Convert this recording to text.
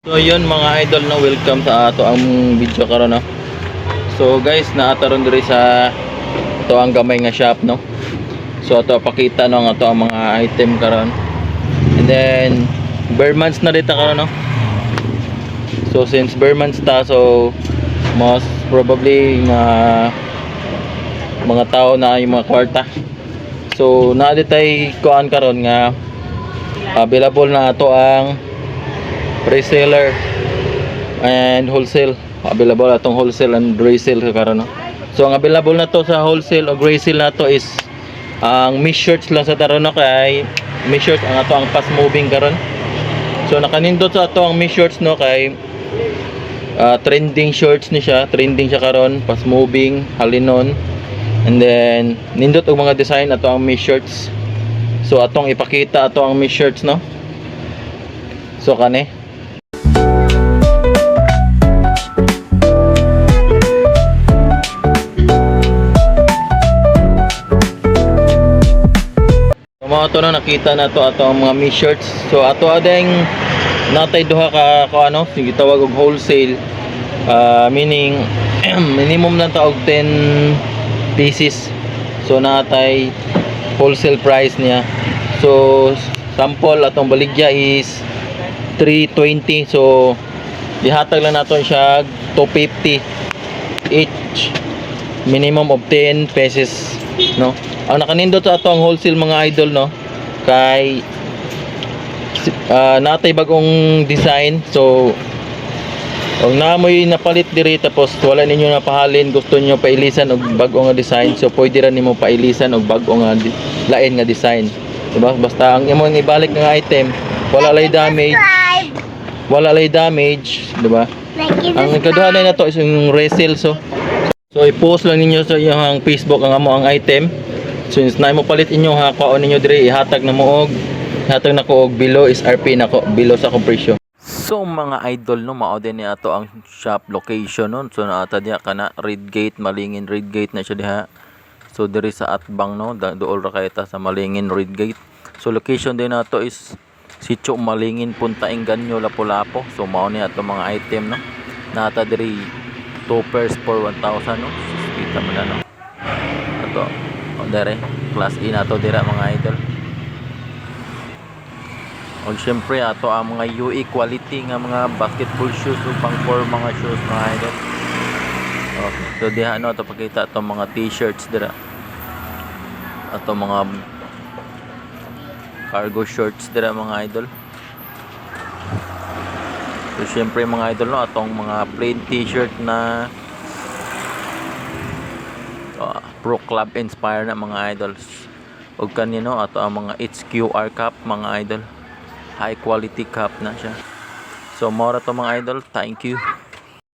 So yun mga idol, no, welcome sa ato ang video karon, no. So guys, naataron diri sa ato ang gamay nga shop, no. So ato pakita no ang ato ang mga item karon. And then bare months na dito karon, no. So since bare months ta, so most probably mga tao na yung mga kwarta. So naa ditay kuan karon nga available na ato ang reseller and wholesale. Available atong wholesale and resale karon, no. So ang available na to sa wholesale o resale na to is ang mesh shirts lang sa taron, no, kay mesh shirts ang ato ang fast moving karon. So nakanindot sa ato ang mesh shirts, no, kay trending shirts ni siya, trending siya karon, fast moving, halinon. And then nindot og mga design ato ang mesh shirts. So atong ipakita ato ang mesh shirts, no. So kani mga to na nakita na to ato ang mga mesh shirts. So ato adeng natay duha ka ano sige tawag og wholesale, meaning minimum lang ta og 10 pieces. So natay wholesale price niya. So sample atong baligya is 320. So dihatag lang naton siya 250 each, minimum of 10 pesos, no. Ang nakanindot sa ato ang wholesale mga idol, no, kay natay bagong design. So og naamoy napalit diri tapos wala ninyo napahalin, gusto niyo pailisan og bag-o nga design, so pwede ra nimo pailisan og bag-o nga lain nga design, diba? Basta ang imong ibalik nga item wala lay damage, diba? Ang kaduha na to is yung resale. So i-post lang ninyo sa iyong Facebook ang amo ang item. Since na mo palit inyo ha, kuon ninyo dire, ihatag na mo og ihatag na ko og below is RP na ko, below sa akong presyo. So mga idol, no, mao din ni ato ang shop location nun. So naata diha kana Red Gate, Malingin Red Gate na siya diha. So diri sa Atbang, no, duol ra kay ta sa Malingin Red Gate. So location din nato is Sitio Malingin, Punta Inganyo, Lapu-Lapu. So mao ni ato mga item, no. Naata diri 2 pairs for 1,000, no. So, kita mo na, no. Ato dere class E na to dira mga idol. O syempre ato ang mga UE quality nga mga basketball shoes o pang for mga shoes mga idol. Okay, so diha no ato pakita ato mga t-shirts dira, ato mga cargo shorts dira mga idol. So syempre mga idol, no, atong mga plain t-shirt na Pro Club inspire na mga idols. Og kanino ato ang mga HQR cup mga idol, high quality cup na siya. So mora to mga idol, thank you.